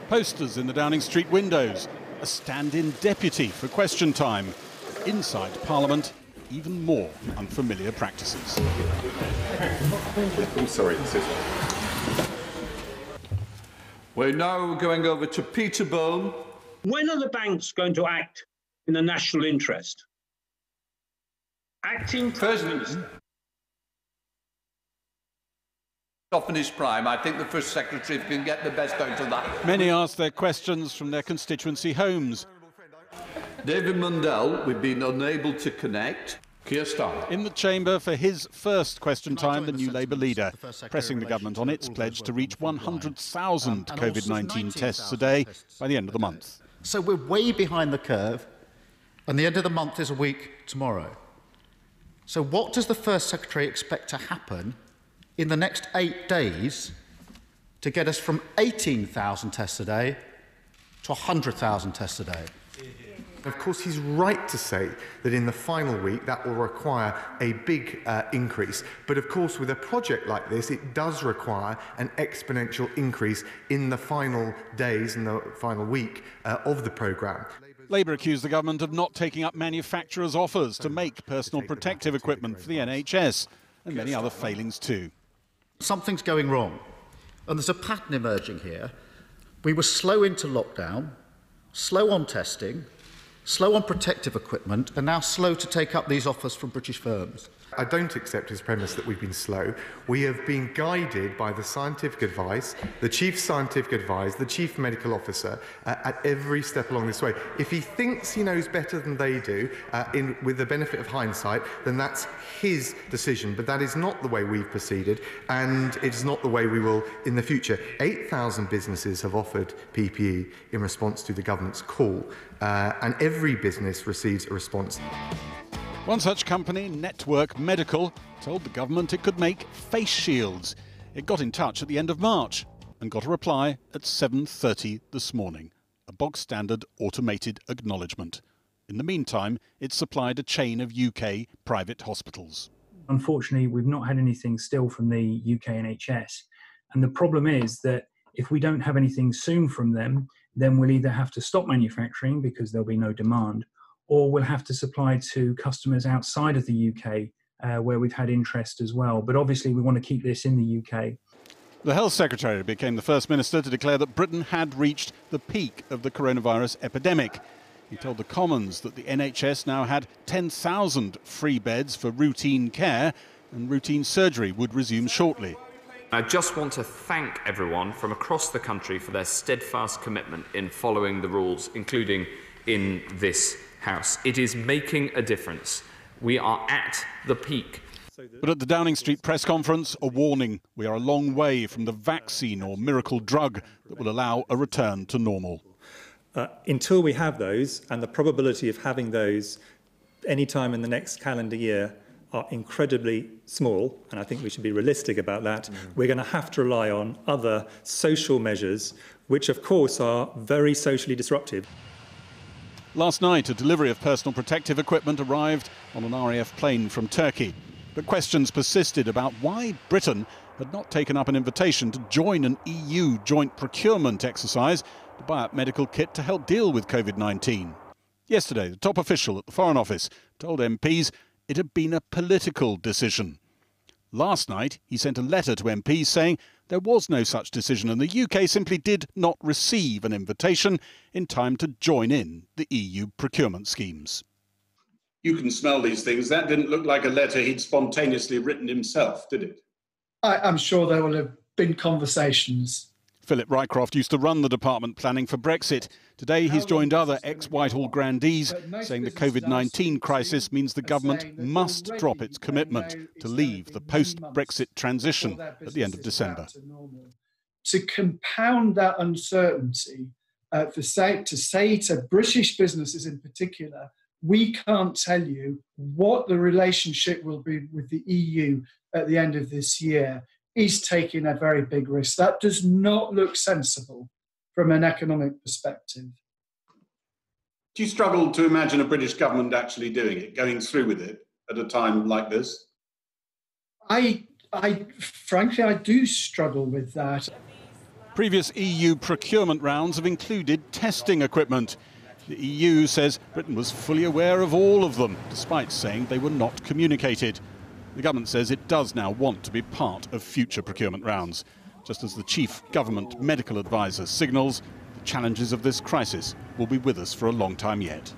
Posters in the Downing Street windows, a stand-in deputy for question time. Inside Parliament, even more unfamiliar practices. I'm sorry, we're now going over to Peterborough. When are the banks going to act in the national interest? Acting First Minister. Off in his prime, I think the First Secretary can get the best out of that. Many ask their questions from their constituency homes. David Mundell, we've been unable to connect. Keir Starmer. In the chamber for his first question time, the new Labour leader, pressing the government on its pledge to reach 100,000 COVID-19 tests a day by the end of the month. So we're way behind the curve, and the end of the month is a week tomorrow. So what does the First Secretary expect to happen in the next 8 days to get us from 18,000 tests a day to 100,000 tests a day? Of course, he's right to say that in the final week that will require a big increase. But of course, with a project like this, it does require an exponential increase in the final days and the final week of the programme. Labour accused the government of not taking up manufacturers' offers to make personal protective equipment for the NHS, and many other failings too. Something's going wrong, and there's a pattern emerging here. We were slow into lockdown, slow on testing, slow on protective equipment, and now slow to take up these offers from British firms. I don't accept his premise that we've been slow. We have been guided by the scientific advice, the chief scientific advisor, the chief medical officer at every step along this way. If he thinks he knows better than they do, with the benefit of hindsight, then that's his decision. But that is not the way we've proceeded, and it is not the way we will in the future. 8,000 businesses have offered PPE in response to the government's call, and every business receives a response. One such company, Network Medical, told the government it could make face shields. It got in touch at the end of March and got a reply at 7:30 this morning, a bog-standard automated acknowledgement. In the meantime, it supplied a chain of UK private hospitals. Unfortunately, we've not had anything still from the UK NHS. And the problem is that if we don't have anything soon from them, then we'll either have to stop manufacturing because there'll be no demand, or we'll have to supply to customers outside of the UK where we've had interest as well. But obviously we want to keep this in the UK. The Health Secretary became the first minister to declare that Britain had reached the peak of the coronavirus epidemic. He told the Commons that the NHS now had 10,000 free beds for routine care, and routine surgery would resume shortly. I just want to thank everyone from across the country for their steadfast commitment in following the rules, including in this House. It is making a difference. We are at the peak. But at the Downing Street press conference, a warning: we are a long way from the vaccine or miracle drug that will allow a return to normal. Until we have those, and the probability of having those any time in the next calendar year are incredibly small, and I think we should be realistic about that, we're going to have to rely on other social measures, which of course are very socially disruptive. Last night, a delivery of personal protective equipment arrived on an RAF plane from Turkey. But questions persisted about why Britain had not taken up an invitation to join an EU joint procurement exercise to buy up medical kit to help deal with COVID-19. Yesterday, the top official at the Foreign Office told MPs it had been a political decision. Last night, he sent a letter to MPs saying there was no such decision and the UK simply did not receive an invitation in time to join in the EU procurement schemes. You can smell these things. That didn't look like a letter he'd spontaneously written himself, did it? I'm sure there will have been conversations. Philip Rycroft used to run the department planning for Brexit. Today he's joined other ex-Whitehall grandees, saying the COVID-19 crisis means the government must drop its commitment to leave the post-Brexit transition at the end of December. To compound that uncertainty, to say to British businesses in particular, we can't tell you what the relationship will be with the EU at the end of this year, is taking a very big risk. That does not look sensible from an economic perspective. Do you struggle to imagine a British government actually doing it, going through with it at a time like this? Frankly, I do struggle with that. Previous EU procurement rounds have included testing equipment. The EU says Britain was fully aware of all of them, despite saying they were not communicated. The government says it does now want to be part of future procurement rounds, just as the chief government medical advisor signals the challenges of this crisis will be with us for a long time yet.